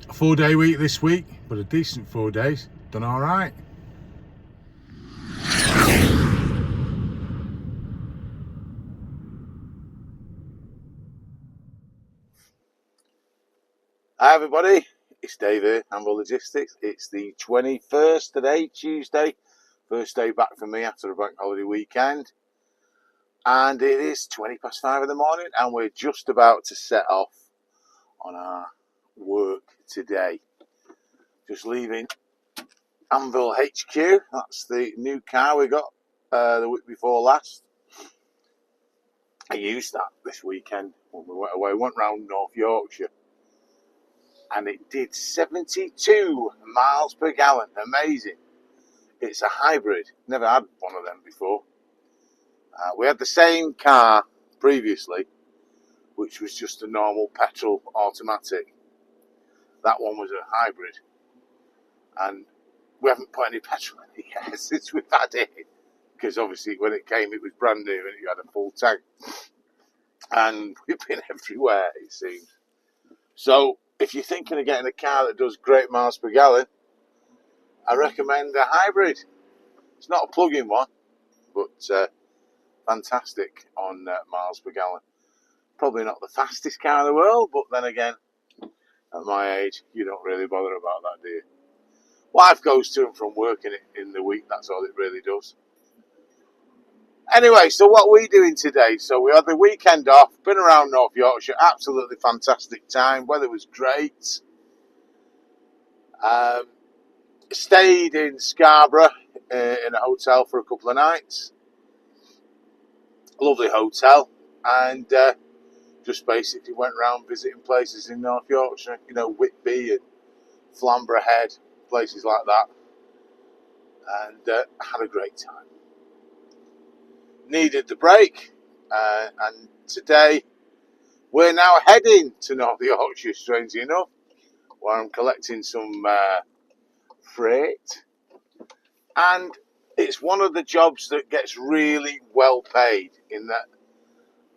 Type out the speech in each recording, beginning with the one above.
A 4-day week this week, but a decent 4 days. Done all right. Hi everybody, it's Dave here, Amber Logistics. It's the 21st today, Tuesday. First day back for me after a bank holiday weekend. And it is 5:20 in the morning and we're just about to set off on our work today. Just leaving Anvil HQ. That's the new car we got the week before last. I used that this weekend when we went away. Went round North Yorkshire. And it did 72 miles per gallon. Amazing. It's a hybrid. Never had one of them before. We had the same car previously, which was just a normal petrol automatic. That one was a hybrid. And we haven't put any petrol in it yet since we've had it. Because obviously when it came, it was brand new and it had a full tank. And we've been everywhere, it seems. So if you're thinking of getting a car that does great miles per gallon, I recommend a hybrid. It's not a plug-in one, but fantastic on miles per gallon. Probably not the fastest car in the world, but then again, at my age, you don't really bother about that, do you? Wife goes to and from work in the week, that's all it really does. Anyway, so what are we doing today? So we had the weekend off, been around North Yorkshire, absolutely fantastic time, weather was great. Stayed in Scarborough in a hotel for a couple of nights. Lovely hotel, and just basically went around visiting places in North Yorkshire, Whitby and Flamborough Head, places like that, and had a great time. Needed the break, and today we're now heading to North Yorkshire, strangely enough, where I'm collecting some freight, and it's one of the jobs that gets really well paid in that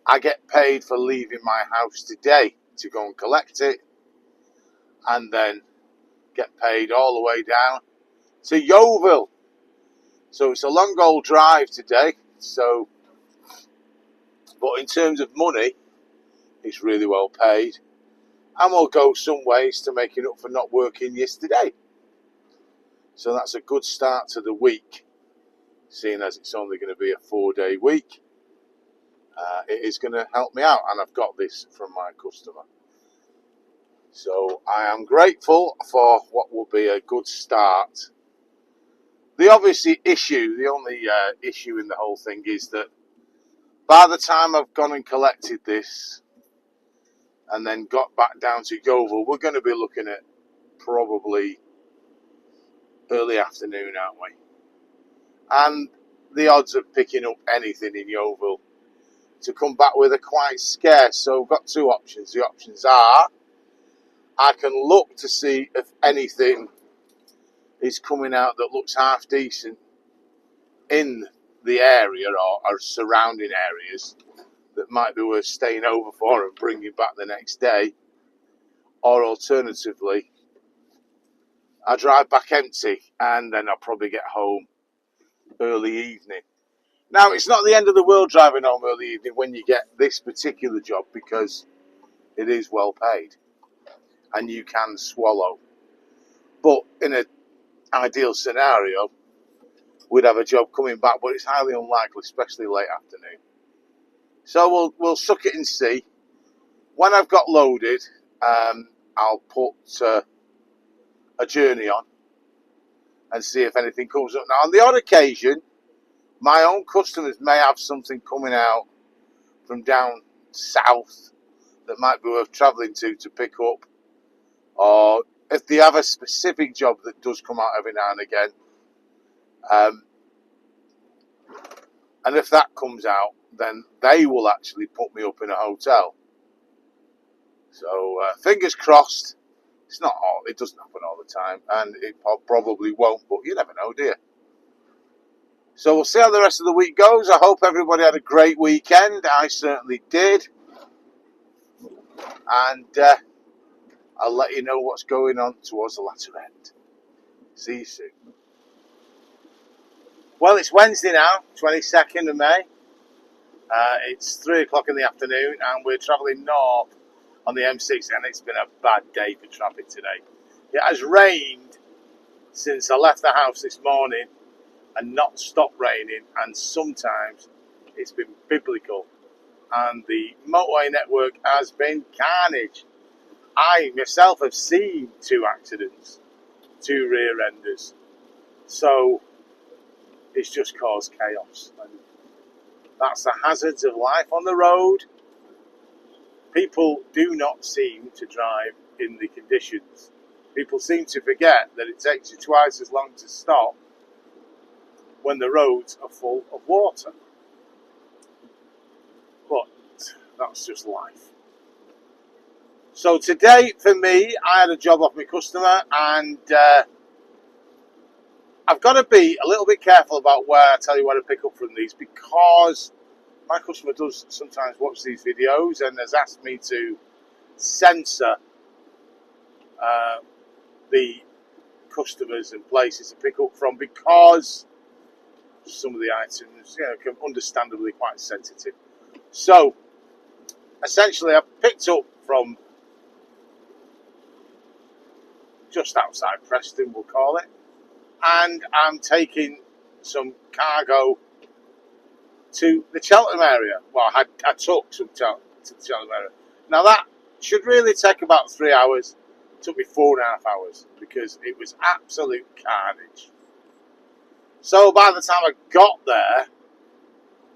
I get paid for leaving my house today to go and collect it, and then get paid all the way down to Yeovil. So it's a long old drive today. So, but in terms of money, it's really well paid, and we'll go some ways to making up for not working yesterday. So that's a good start to the week, seeing as it's only going to be a 4-day week. It is going to help me out, and I've got this from my customer. So I am grateful for what will be a good start. The only issue in the whole thing is that by the time I've gone and collected this and then got back down to Yeovil, we're going to be looking at probably early afternoon, aren't we? And the odds of picking up anything in Yeovil to come back with are quite scarce. So I've got two options. The options are I can look to see if anything is coming out that looks half decent in the area or surrounding areas that might be worth staying over for and bringing back the next day. Or alternatively, I drive back empty and then I'll probably get home early evening. Now, it's not the end of the world driving home early evening when you get this particular job, because it is well paid and you can swallow. But in an ideal scenario, we'd have a job coming back, but it's highly unlikely, especially late afternoon. So we'll suck it and see. When I've got loaded, I'll put a journey on and see if anything comes up. Now, on the odd occasion, my own customers may have something coming out from down south that might be worth travelling to pick up, or if they have a specific job that does come out every now and again, and if that comes out, then they will actually put me up in a hotel. So fingers crossed. It's not all. It doesn't happen all the time, and it probably won't. But you never know, do you? So we'll see how the rest of the week goes. I hope everybody had a great weekend. I certainly did. And I'll let you know what's going on towards the latter end. See you soon. Well, it's Wednesday now, 22nd of May. It's 3 o'clock in the afternoon, and we're travelling north on the M6, and it's been a bad day for traffic today. It has rained since I left the house this morning, and not stopped raining, and sometimes it's been biblical, and the motorway network has been carnage. I myself have seen 2 accidents, 2 rear enders, so it's just caused chaos. And that's the hazards of life on the road. People do not seem to drive in the conditions. People seem to forget that it takes you twice as long to stop when the roads are full of water. But that's just life. So today, for me, I had a job off my customer, and I've got to be a little bit careful about where I tell you where to pick up from these, because my customer does sometimes watch these videos and has asked me to censor the customers and places to pick up from, because some of the items, can understandably quite sensitive. So essentially, I picked up from just outside Preston, we'll call it, and I'm taking some cargo to the Cheltenham area. Well, I took some to the Cheltenham area. Now that should really take about 3 hours. It took me 4.5 hours because it was absolute carnage. So by the time I got there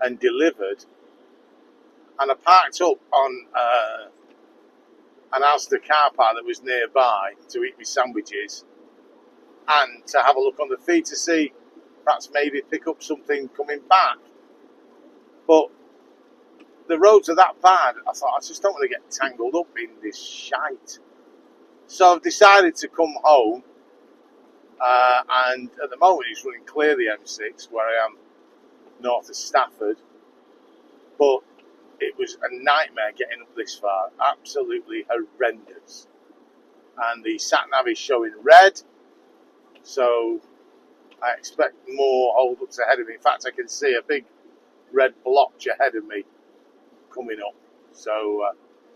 and delivered, and I parked up on an Asda car park that was nearby to eat my sandwiches and to have a look on the feed to see perhaps maybe pick up something coming back. But the roads are that bad, I thought I just don't want to get tangled up in this shite. So I've decided to come home, and at the moment it's running clear the M6 where I am north of Stafford, but it was a nightmare getting up this far, absolutely horrendous. And the sat-nav is showing red, so I expect more hold-ups ahead of me. In fact, I can see a big red blotch ahead of me coming up, so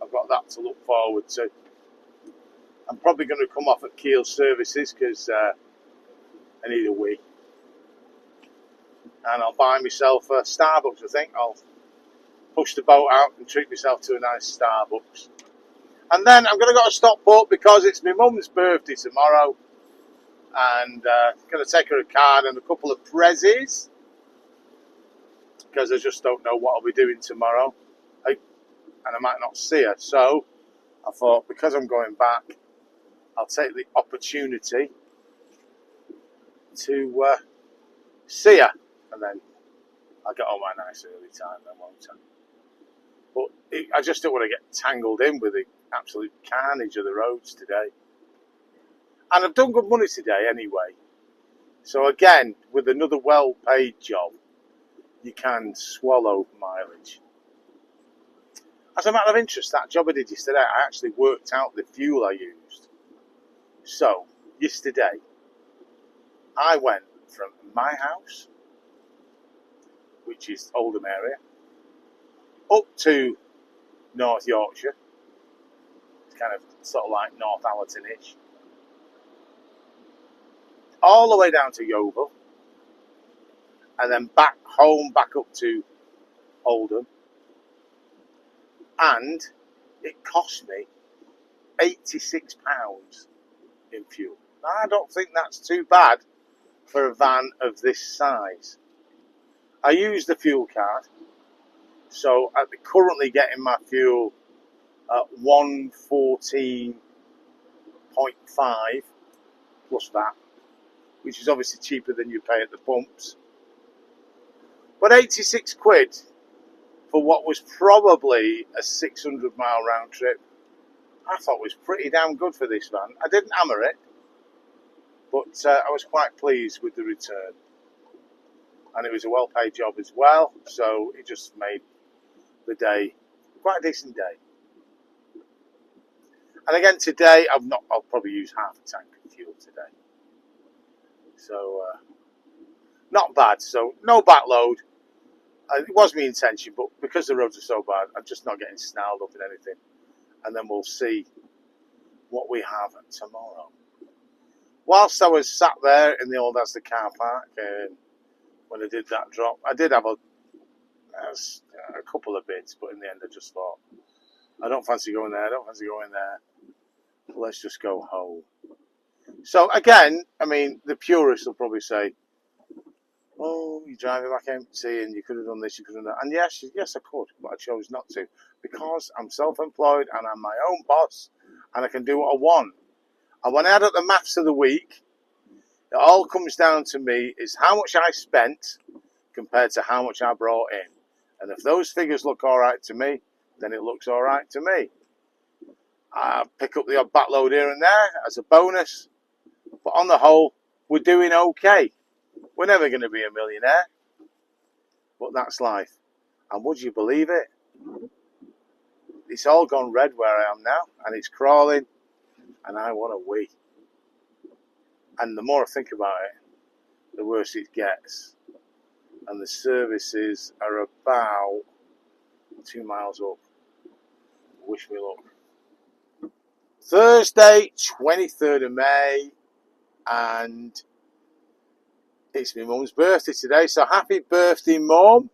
I've got that to look forward to. I'm probably going to come off at Kiel Services because I need a wee, and I'll buy myself a Starbucks. I think I'll push the boat out and treat myself to a nice Starbucks. And then I'm going to go to Stockport because it's my mum's birthday tomorrow, and I'm going to take her a card and a couple of prezzies because I just don't know what I'll be doing tomorrow, and I might not see her. So I thought, because I'm going back, I'll take the opportunity to see her, and then I'll get home at a nice early time then, won't I? But I just don't want to get tangled in with the absolute carnage of the roads today. And I've done good money today anyway. So again, with another well-paid job, you can swallow mileage. As a matter of interest, that job I did yesterday, I actually worked out the fuel I used. So, yesterday, I went from my house, which is Oldham area, up to North Yorkshire. It's kind of sort of like North Allerton-ish. All the way down to Yeovil, and then back home, back up to Oldham. And it cost me £86 in fuel. Now, I don't think that's too bad for a van of this size. I use the fuel card, so I'm currently getting my fuel at 114.5 plus that, which is obviously cheaper than you pay at the pumps. But 86 quid for what was probably a 600-mile round trip, I thought was pretty damn good for this van. I didn't hammer it, but I was quite pleased with the return. And it was a well-paid job as well, so it just made the day quite a decent day. And again today, I'll probably use half a tank of fuel today. So not bad. So no backload. It was my intention, but because the roads are so bad, I'm just not getting snarled up in anything. And then we'll see what we have tomorrow. Whilst I was sat there in the old Asda car park, when I did that drop, I did have a couple of bids, but in the end I just thought, I don't fancy going there, let's just go home. So again, I mean, the purists will probably say, oh, you're driving back empty and you could have done this, you could have done that. And yes, I could, but I chose not to because I'm self-employed and I'm my own boss and I can do what I want. And when I add up the maths of the week, it all comes down to me is how much I spent compared to how much I brought in. And if those figures look all right to me, then it looks all right to me. I pick up the odd backload here and there as a bonus. But on the whole, we're doing okay. We're never going to be a millionaire. But that's life. And would you believe it? It's all gone red where I am now. And it's crawling. And I want to wee. And the more I think about it, the worse it gets. And the services are about 2 miles up. Wish me luck. Thursday, 23rd of May, and it's my mum's birthday today, so happy birthday, Mum.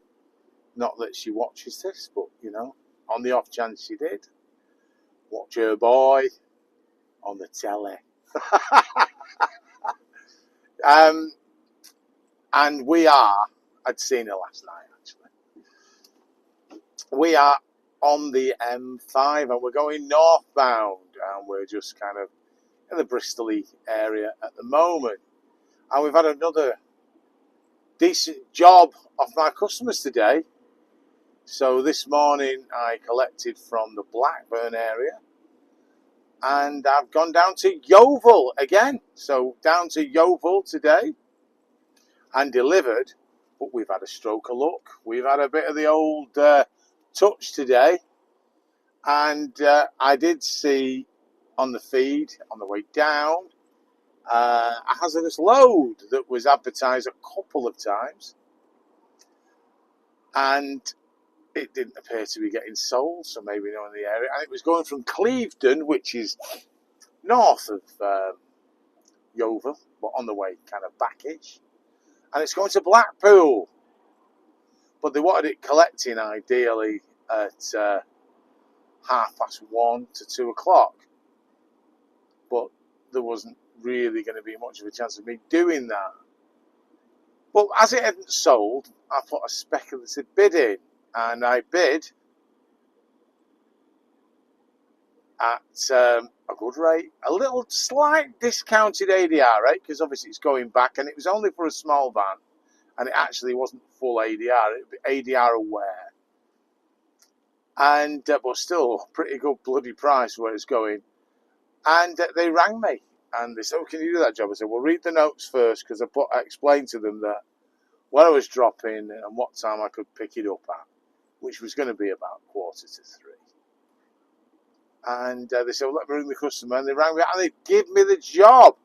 Not that she watches this, but, you know, on the off chance she did. Watch her boy on the telly. And I'd seen her last night, actually. We are on the M5 and we're going northbound, and we're just kind of in the Bristol-y area at the moment. And we've had another decent job off my customers today. So this morning I collected from the Blackburn area and I've gone down to Yeovil again. So down to Yeovil today and delivered, but we've had a stroke of luck. We've had a bit of the old touch today, and I did see on the feed on the way down a hazardous load that was advertised a couple of times, and it didn't appear to be getting sold, so maybe no one in the area. And it was going from Clevedon, which is north of Yeovil, but on the way kind of backish, and it's going to Blackpool. But they wanted it collecting ideally at 1:30 to 2 o'clock. But there wasn't really going to be much of a chance of me doing that. But as it hadn't sold, I put a speculative bid in, and I bid at a good rate, a little slight discounted ADR rate, because obviously it's going back, and it was only for a small van, and it actually wasn't full ADR, it would be ADR aware. And but still pretty good bloody price where it's going. And they rang me and they said, oh, can you do that job? I said, well, read the notes first, because I explained to them that where I was dropping and what time I could pick it up at, which was going to be about 2:45. And they said, well, let me ring the customer. And they rang me and they give me the job.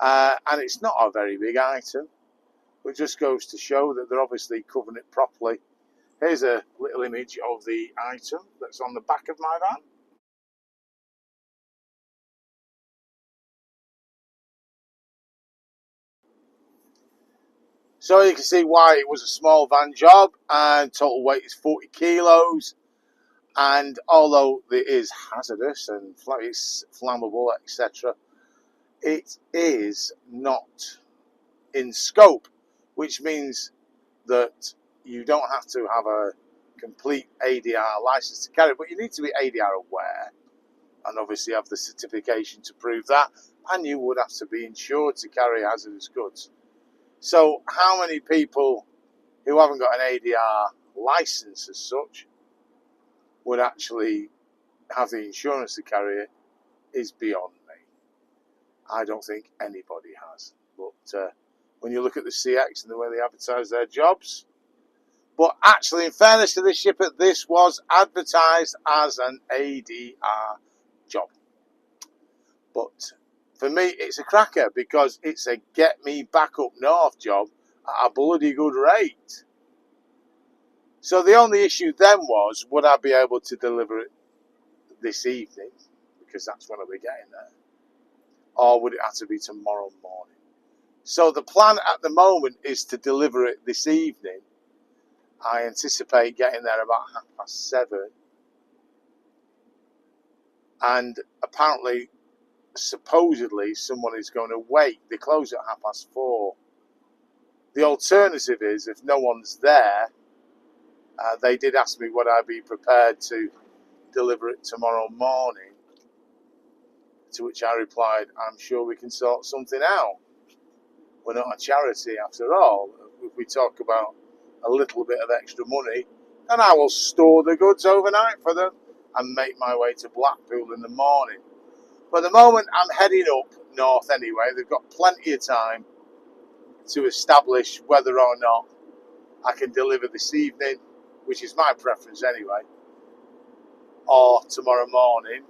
And it's not a very big item, but it just goes to show that they're obviously covering it properly. Here's a little image of the item that's on the back of my van. So you can see why it was a small van job, and total weight is 40 kilos. And although it is hazardous and it's flammable, etc., it is not in scope, which means that you don't have to have a complete ADR license to carry, but you need to be ADR aware and obviously have the certification to prove that, and you would have to be insured to carry hazardous goods. So how many people who haven't got an ADR license as such would actually have the insurance to carry it is beyond me. I don't think anybody has. But when you look at the CX and the way they advertise their jobs, but actually, in fairness to this shipper, this was advertised as an ADR job. But for me, it's a cracker because it's a get me back up north job at a bloody good rate. So the only issue then was, would I be able to deliver it this evening? Because that's when I'll be getting there. Or would it have to be tomorrow morning? So the plan at the moment is to deliver it this evening. I anticipate getting there about 7:30. And apparently, supposedly, someone is going to wait. They close at 4:30. The alternative is, if no one's there, they did ask me would I be prepared to deliver it tomorrow morning, to which I replied, I'm sure we can sort something out. We're not a charity after all. If we talk about a little bit of extra money, then I will store the goods overnight for them and make my way to Blackpool in the morning. But at the moment, I'm heading up north anyway. They've got plenty of time to establish whether or not I can deliver this evening, which is my preference anyway, or tomorrow morning.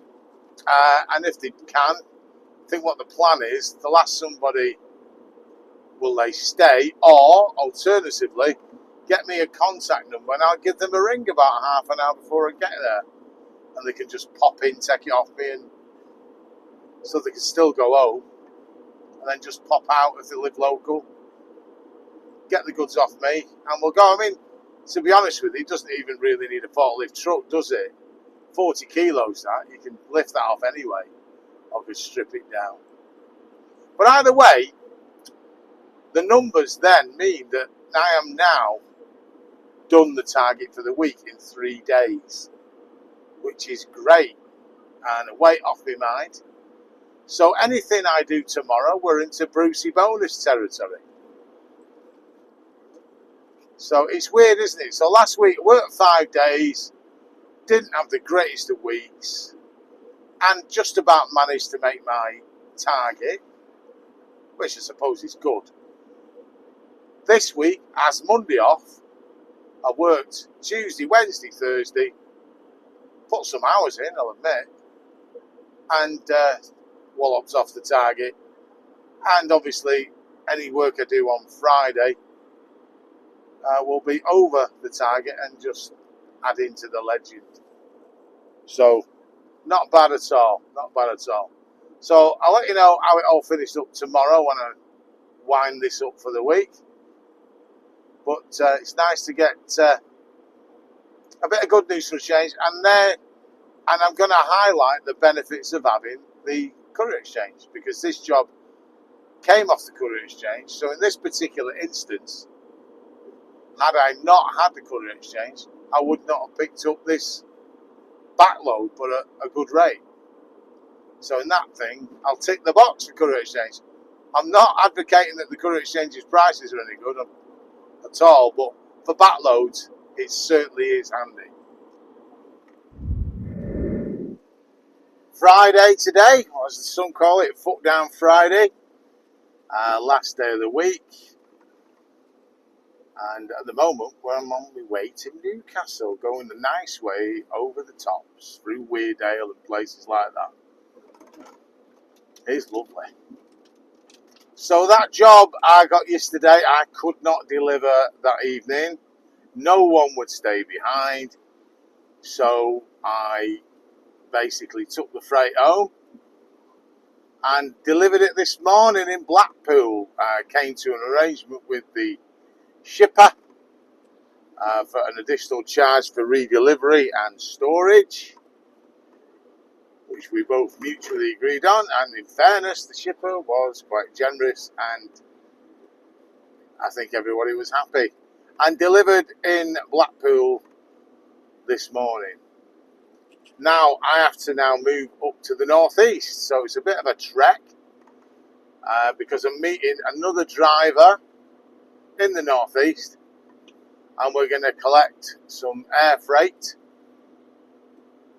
And if they can, I think what the plan is, they'll ask somebody, will they stay, or alternatively, get me a contact number and I'll give them a ring about half an hour before I get there. And they can just pop in, take it off me, and so they can still go home and then just pop out if they live local, get the goods off me, and we'll go. I mean, to be honest with you, it doesn't even really need a forklift truck, does it? 40 kilos, that. You can lift that off anyway, or just strip it down. But either way, the numbers then mean that I am now done the target for the week in 3 days, which is great and a weight off my mind. So anything I do tomorrow, we're into Brucey bonus territory. So it's weird, isn't it? So last week I worked 5 days, didn't have the greatest of weeks, and just about managed to make my target, which I suppose is good. This week, as Monday off, I worked Tuesday, Wednesday, Thursday, put some hours in, I'll admit, and wallops off the target. And obviously, any work I do on Friday will be over the target and just add into the legend. So, not bad at all, not bad at all. So, I'll let you know how it all finished up tomorrow when I wind this up for the week. But it's nice to get a bit of good news for a change. And I'm going to highlight the benefits of having the Courier Exchange, because this job came off the Courier Exchange. So in this particular instance, had I not had the Courier Exchange, I would not have picked up this backload, but a good rate. So in that thing, I'll tick the box for Courier Exchange. I'm not advocating that the Courier Exchange's prices are any good at all, but for backloads, it certainly is handy. Friday today, or as some call it, Foot Down Friday, last day of the week. And at the moment, I'm on my way to Newcastle, going the nice way over the tops, through Weardale and places like that. It's lovely. So that job I got yesterday, I could not deliver that evening. No one would stay behind. So I basically took the freight home and delivered it this morning in Blackpool. I came to an arrangement with the shipper for an additional charge for redelivery and storage, which we both mutually agreed on. And in fairness, the shipper was quite generous, and I think everybody was happy. And delivered in Blackpool this morning. Now I have to move up to the northeast, so it's a bit of a trek because I'm meeting another driver in the northeast, and we're going to collect some air freight,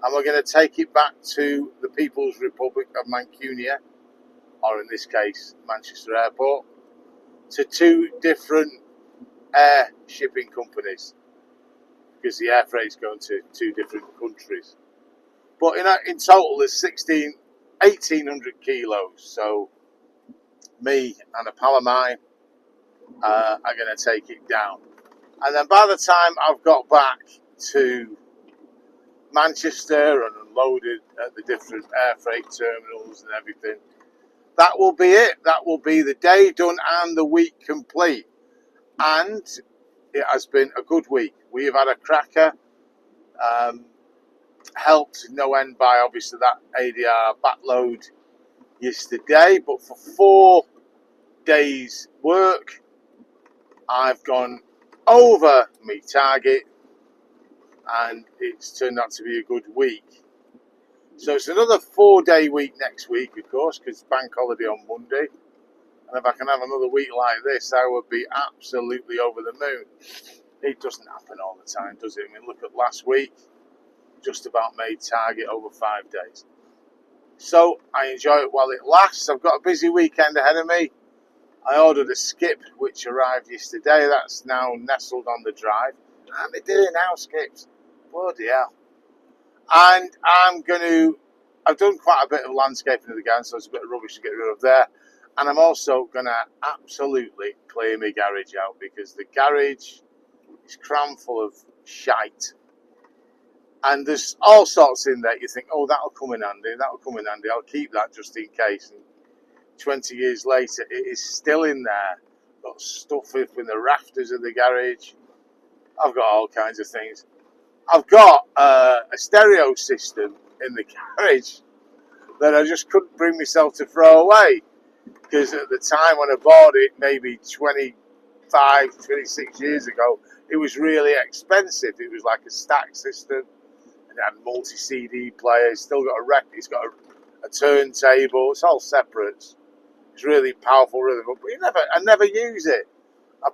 and we're going to take it back to the People's Republic of Mancunia, or in this case Manchester Airport, to 2 different air shipping companies, because the air freight's going to 2 different countries. But in total, there's 16 1,800 kilos. So me and a pal of mine are going to take it down. And then by the time I've got back to Manchester and unloaded at the different air freight terminals and everything, that will be it. That will be the day done and the week complete. And it has been a good week. We have had a cracker, helped no end by obviously that ADR backload yesterday. But for 4 days' work, I've gone over my target, and it's turned out to be a good week. So it's another 4-day week next week, of course, because it's bank holiday on Monday. And if I can have another week like this, I would be absolutely over the moon. It doesn't happen all the time, does it? I mean, look at last week, just about made target over 5 days. So I enjoy it while it lasts. I've got a busy weekend ahead of me. I ordered a skip, which arrived yesterday. That's now nestled on the drive. How am I doing now, skips? Bloody hell. And I've done quite a bit of landscaping of the garden, so there's a bit of rubbish to get rid of there. And I'm also going to absolutely clear my garage out, because the garage is crammed full of shite. And there's all sorts in there. You think, oh, that'll come in handy, I'll keep that just in case. And 20 years later, it is still in there. Got stuff in the rafters of the garage. I've got all kinds of things. I've got a stereo system in the garage that I just couldn't bring myself to throw away, because at the time when I bought it, maybe 25, 26 years ago, it was really expensive. It was like a stack system, and it had multi-CD players. Still got a record. It's got a turntable. It's all separate. It's really powerful, really good. But I never use it. I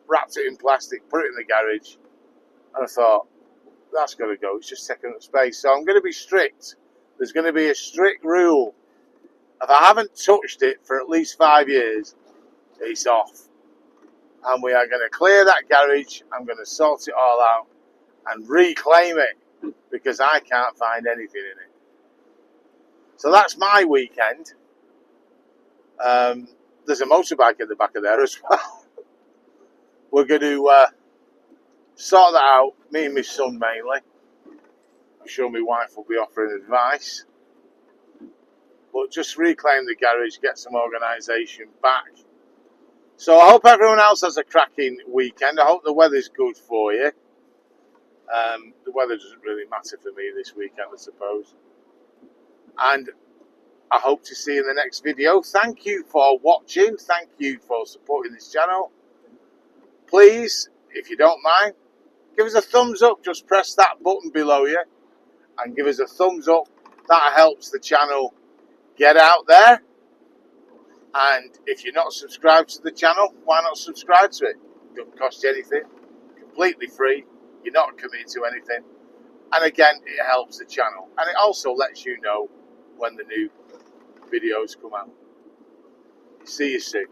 wrapped it in plastic, put it in the garage, and I thought, that's got to go. It's just taking up space. So I'm going to be strict. There's going to be a strict rule. If I haven't touched it for at least 5 years, it's off. And we are going to clear that garage. I'm going to sort it all out and reclaim it, because I can't find anything in it. So that's my weekend. There's a motorbike at the back of there as well. We're going to sort that out, me and my son mainly. I'm sure my wife will be offering advice. But just reclaim the garage, get some organisation back. So I hope everyone else has a cracking weekend. I hope the weather's good for you. The weather doesn't really matter for me this weekend, I suppose. And I hope to see you in the next video. Thank you for watching. Thank you for supporting this channel. Please, if you don't mind, give us a thumbs up. Just press that button below you and give us a thumbs up. That helps the channel get out there. And if you're not subscribed to the channel, why not subscribe to it? It doesn't cost you anything. Completely free. You're not committed to anything. And again, it helps the channel. And it also lets you know when the new videos come out. See you soon.